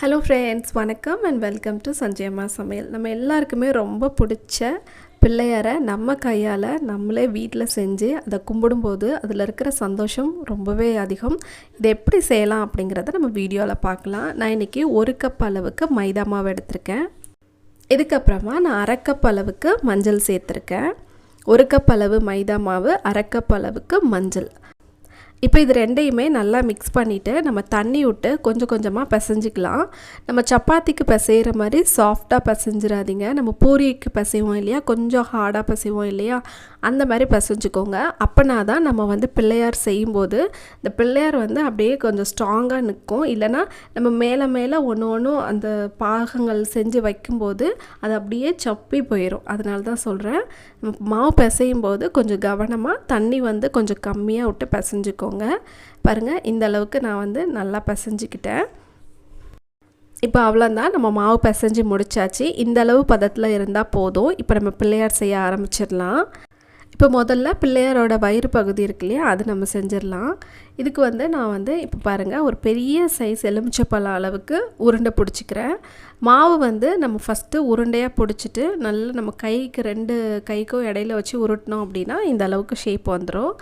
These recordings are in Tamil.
ஹலோ ஃப்ரெண்ட்ஸ், வணக்கம் அண்ட் வெல்கம் டு சஞ்சயம்மா சமையல். நம்ம எல்லாருக்குமே ரொம்ப பிடிச்ச பிள்ளையாரை நம்ம கையால் நம்மளே வீட்டில் செஞ்சு அதை கும்பிடும்போது அதில் இருக்கிற சந்தோஷம் ரொம்பவே அதிகம். இதை எப்படி செய்யலாம் அப்படிங்கிறத நம்ம வீடியோவில் பார்க்கலாம். நான் இன்றைக்கி 1 கப் அளவுக்கு மைதா மாவு எடுத்திருக்கேன். இதுக்கப்புறமா நான் 1/2 கப் அளவுக்கு மஞ்சள் சேர்த்துருக்கேன். 1 கப் அளவு மைதா மாவு, 1/2 கப் அளவுக்கு மஞ்சள். இப்போ இது ரெண்டையுமே நல்லா மிக்ஸ் பண்ணிவிட்டு நம்ம தண்ணி விட்டு கொஞ்சம் கொஞ்சமாக பிசைஞ்சிக்கலாம். நம்ம சப்பாத்திக்கு பிசைகிற மாதிரி சாஃப்டாக பிசைஞ்சிடாதீங்க. நம்ம பூரிக்கு பிசைவோம் இல்லையா, கொஞ்சம் ஹார்டாக பிசைவோம் இல்லையா, அந்த மாதிரி பிசைஞ்சிக்கோங்க. அப்போனா தான் நம்ம பிள்ளையார் செய்யும்போது இந்த பிள்ளையார் அப்படியே கொஞ்சம் ஸ்ட்ராங்காக நிற்கும். இல்லைனா நம்ம மேலே மேலே ஒன்று அந்த பாகங்கள் செஞ்சு வைக்கும்போது அது அப்படியே சப்பி போயிடும். அதனால தான் சொல்கிறேன், நம்ம மாவு பிசையும் போது கொஞ்சம் கவனமாக தண்ணி கொஞ்சம் கம்மியாக விட்டு பிசைஞ்சிக்கோங்க. பாருங்கள், இந்த அளவுக்கு நான் நல்லா பிசைஞ்சிக்கிட்டேன். இப்போ அவ்வளோதான், நம்ம மாவு பிசைஞ்சு முடிச்சாச்சு. இந்த அளவு பதத்தில் இருந்தால் போதும். இப்போ நம்ம பிள்ளையார் செய்ய ஆரம்பிச்சிடலாம். இப்போ முதல்ல பிள்ளையாரோட வயிறு பகுதி இருக்கு இல்லையா, அது நம்ம செஞ்சிடலாம். இதுக்கு நான் இப்போ பாருங்கள், ஒரு பெரிய சைஸ் எலுமிச்சப்பழம் அளவுக்கு உருண்டை பிடிச்சிக்கிறேன். மாவு நம்ம ஃபஸ்ட்டு உருண்டையாக பிடிச்சிட்டு நல்லா நம்ம கைக்கு 2 கைக்கும் இடையில வச்சு உருட்டினோம் அப்படின்னா இந்த அளவுக்கு ஷேப் வந்துடும்.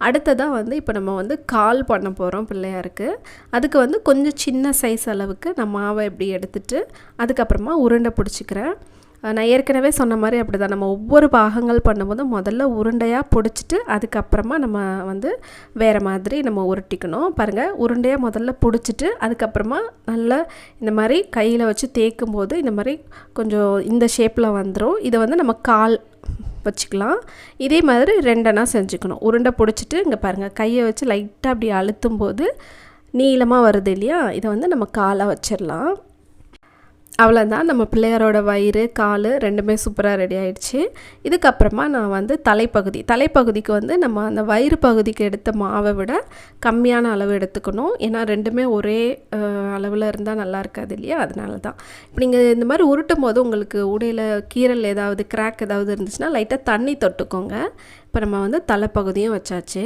அடுத்ததாக இப்போ நம்ம கால் பண்ண போகிறோம் பிள்ளையாருக்கு. அதுக்கு கொஞ்சம் சின்ன சைஸ் அளவுக்கு நான் மாவை இப்படி எடுத்துகிட்டு அதுக்கப்புறமா உருண்டை பிடிச்சிக்கிறேன். நான் ஏற்கனவே சொன்ன மாதிரி அப்படி தான், நம்ம ஒவ்வொரு பாகங்கள் பண்ணும்போது முதல்ல உருண்டையாக பிடிச்சிட்டு அதுக்கப்புறமா நம்ம வேறு மாதிரி நம்ம உருட்டிக்கணும். பாருங்கள், உருண்டையாக முதல்ல பிடிச்சிட்டு அதுக்கப்புறமா நல்லா இந்த மாதிரி கையில் வச்சு தேய்க்கும் போது இந்த மாதிரி கொஞ்சம் இந்த ஷேப்பில் வந்துடும். இதை நம்ம கால் வச்சுக்கலாம். இதே மாதிரி 2 செஞ்சுக்கணும். உருண்டை பிடிச்சிட்டு இங்கே பாருங்கள், கையை வச்சு லைட்டாக அப்படி அழுத்தும் போது நீளமாக வருது இல்லையா, இதை நம்ம காலாக வச்சிடலாம். அவ்வளோதான், நம்ம பிள்ளையாரோட வயிறு கால் ரெண்டுமே சூப்பராக ரெடி ஆகிடுச்சு. இதுக்கப்புறமா நான் தலைப்பகுதிக்கு நம்ம அந்த வயிறு பகுதிக்கு எடுத்த மாவை விட கம்மியான அளவு எடுத்துக்கணும். ஏன்னா ரெண்டுமே ஒரே அளவில் இருந்தால் நல்லா இருக்காது இல்லையா, அதனால தான். இப்போ நீங்கள் இந்த மாதிரி உருட்டும் போது உங்களுக்கு உடையில் கீரல் ஏதாவது கிராக் ஏதாவது இருந்துச்சுன்னா லைட்டாக தண்ணி தொட்டுக்கோங்க. இப்போ நம்ம தலைப்பகுதியும் வச்சாச்சு.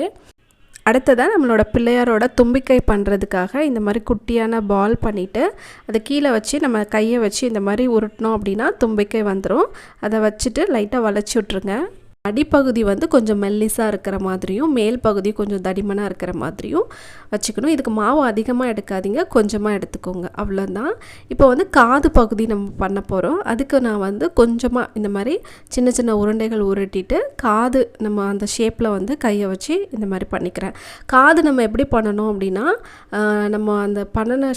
அடுத்ததாக நம்மளோட பிள்ளையாரோட தும்பிக்கை பண்ணுறதுக்காக இந்த மாதிரி குட்டியான பால் பண்ணிவிட்டு அதை கீழே வச்சு நம்ம கையை வச்சு இந்த மாதிரி உருட்டினோம் அப்படின்னா தும்பிக்கை வந்துடும். அதை வச்சுட்டு லைட்டாக வளைச்சி விட்ருங்க. அடிப்பகுதி கொஞ்சம் மெல்லிஸாக இருக்கிற மாதிரியும் மேல் பகுதி கொஞ்சம் தடிமனாக இருக்கிற மாதிரியும் வச்சுக்கணும். இதுக்கு மாவு அதிகமாக எடுக்காதீங்க, கொஞ்சமாக எடுத்துக்கோங்க, அவ்வளோதான். இப்போ காது பகுதி நம்ம பண்ண போகிறோம். அதுக்கு நான் கொஞ்சமாக இந்த மாதிரி சின்ன சின்ன உருண்டைகள் உருட்டிட்டு காது நம்ம அந்த ஷேப்பில் கையை வச்சு இந்த மாதிரி பண்ணிக்கிறேன். காது நம்ம எப்படி பண்ணணும் அப்படின்னா, நம்ம அந்த பண்ணின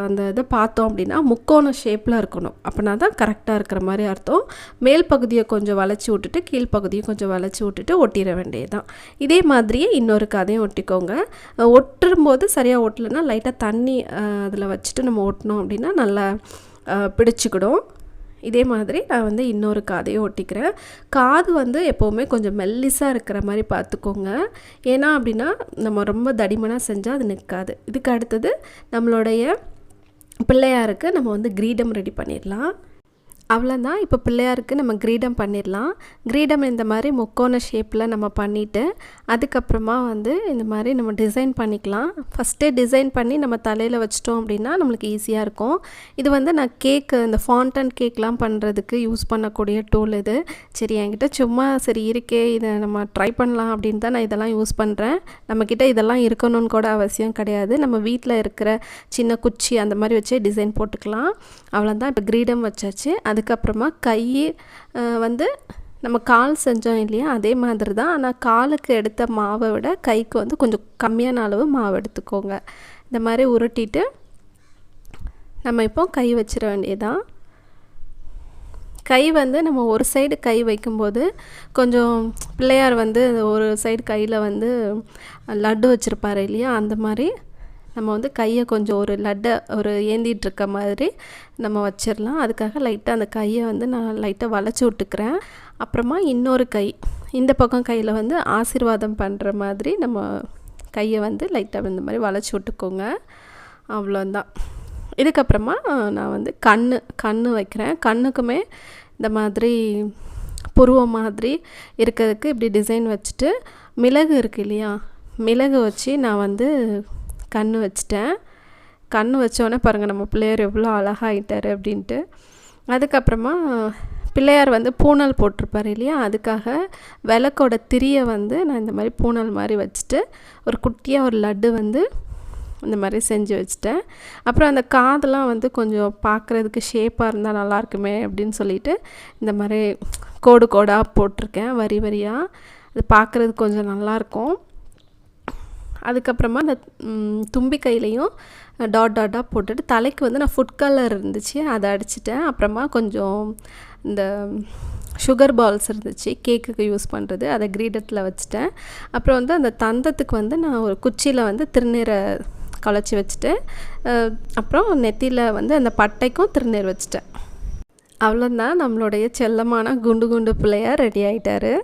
அந்த இதை பார்த்தோம் அப்படின்னா முக்கோண ஷேப்பில் இருக்கணும். அப்படின்னா தான் கரெக்டாக இருக்கிற மாதிரி அர்த்தம். மேல் பகுதியை கொஞ்சம் வளைச்சி விட்டுட்டு கீழ்ப்பகுதியை கொஞ்சம் வளைச்சி விட்டுட்டு ஒட்டிட வேண்டியதுதான். இதே மாதிரியே இன்னொரு காதையும் ஒட்டிக்கோங்க. ஒட்டும்போது சரியாக ஒட்டலைன்னா லைட்டாக தண்ணி அதில் வச்சுட்டு நம்ம ஒட்டினோம் அப்படின்னா நல்லா பிடிச்சிக்கிடும். இதே மாதிரி நான் இன்னொரு காதையும் ஒட்டிக்கிறேன். காது எப்போவுமே கொஞ்சம் மெல்லிஸாக இருக்கிற மாதிரி பார்த்துக்கோங்க. ஏன்னா அப்படின்னா நம்ம ரொம்ப தடிமனாக செஞ்சால் அது நிற்காது. இதுக்கு அடுத்தது நம்மளுடைய பிள்ளையாருக்கு நம்ம கிரீடம் ரெடி பண்ணிடலாம். அவ்வளோதான், இப்போ பிள்ளையாருக்கு நம்ம கிரீடம் பண்ணிடலாம். கிரீடம் இந்த மாதிரி முக்கோண ஷேப்பில் நம்ம பண்ணிவிட்டு அதுக்கப்புறமா இந்த மாதிரி நம்ம டிசைன் பண்ணிக்கலாம். ஃபஸ்ட்டே டிசைன் பண்ணி நம்ம தலையில் வச்சிட்டோம் அப்படின்னா நம்மளுக்கு ஈஸியாக இருக்கும். இது நான் கேக்கு, இந்த ஃபாண்டன் கேக்லாம் பண்ணுறதுக்கு யூஸ் பண்ணக்கூடிய டூல் இது. சரி, என்கிட்ட சும்மா சரி இருக்கே, இதை நம்ம ட்ரை பண்ணலாம் அப்படின்னு தான் நான் இதெல்லாம் யூஸ் பண்ணுறேன். நம்மக்கிட்ட இதெல்லாம் இருக்கணும்னு கூட அவசியம் கிடையாது. நம்ம வீட்டில் இருக்கிற சின்ன குச்சி அந்த மாதிரி வச்சே டிசைன் போட்டுக்கலாம். அவ்வளோதான், இப்போ கிரீடம் வச்சாச்சு. அதுக்கப்புறமா கை நம்ம கால் செஞ்சோம் இல்லையா, அதே மாதிரி தான். ஆனால் காலுக்கு எடுத்த மாவை விட கைக்கு கொஞ்சம் கம்மியான அளவு மாவு எடுத்துக்கோங்க. இந்த மாதிரி உருட்டிட்டு நம்ம இப்போ கை வச்சிட வேண்டியதான். கை நம்ம ஒரு சைடு கை வைக்கும்போது கொஞ்சம் பிள்ளையார் ஒரு சைடு கையில் லட்டு வச்சுருப்பாரு இல்லையா, அந்த மாதிரி நம்ம கையை கொஞ்சம் ஒரு லட்டை ஒரு ஏந்திகிட்ருக்க மாதிரி நம்ம வச்சிடலாம். அதுக்காக லைட்டாக அந்த கையை நான் லைட்டாக வளைச்சி விட்டுக்கிறேன். அப்புறமா இன்னொரு கை இந்த பக்கம் கையில் ஆசீர்வாதம் பண்ணுற மாதிரி நம்ம கையை லைட்டாக இந்த மாதிரி வளைச்சி விட்டுக்கோங்க. அவ்வளோதான். இதுக்கப்புறமா நான் கண் வைக்கிறேன். கண்ணுக்குமே இந்த மாதிரி புருவம் மாதிரி இருக்கிறதுக்கு இப்படி டிசைன் வச்சுட்டு மிளகு இருக்குது இல்லையா, மிளகு வச்சு நான் கண் வச்சிட்டேன். கண் வச்சோடனே பாருங்கள் நம்ம பிள்ளையார் எவ்வளோ அழகாயிட்டார் அப்படின்ட்டு. அதுக்கப்புறமா பிள்ளையார் வந்து பூனல் போட்டிருப்பார் இல்லையா, அதுக்காக விளக்கோட திரியை வந்து நான் இந்த மாதிரி பூனல் மாதிரி வச்சுட்டு ஒரு குட்டியாக ஒரு லட்டு வந்து இந்த மாதிரி செஞ்சு வச்சுட்டேன். அப்புறம் அந்த காதெல்லாம் வந்து கொஞ்சம் பார்க்குறதுக்கு ஷேப்பாக இருந்தால் நல்லாயிருக்குமே அப்படின்னு சொல்லிட்டு இந்த மாதிரி கோடு கோடாக போட்டிருக்கேன், வரி வரியாக. அது பார்க்குறதுக்கு கொஞ்சம் நல்லாயிருக்கும். அதுக்கப்புறமா அந்த தும்பி கையிலையும் டாட்டாக போட்டுட்டு தலைக்கு வந்து நான் ஃபுட் கலர் இருந்துச்சு அதை அடிச்சிட்டேன். அப்புறமா கொஞ்சம் இந்த சுகர் பால்ஸ் இருந்துச்சு கேக்குக்கு யூஸ் பண்ணுறது, அதை கிரீடத்தில் வச்சுட்டேன். அப்புறம் வந்து அந்த தந்தத்துக்கு வந்து நான் ஒரு குச்சியில் வந்து திருநீரை கலைச்சி வச்சுட்டேன். அப்புறம் நெத்தியில் வந்து அந்த பட்டைக்கும் திருநீர் வச்சுட்டேன். அவ்வளோதான், நம்மளுடைய செல்லமான குண்டு குண்டு பிள்ளையார் ரெடி ஆகிட்டாரு.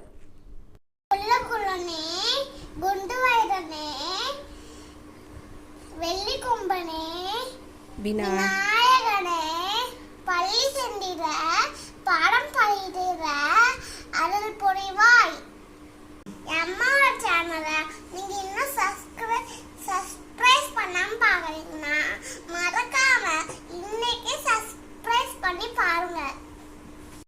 விநாயகனே, பள்ளி சென்றிட பாடம்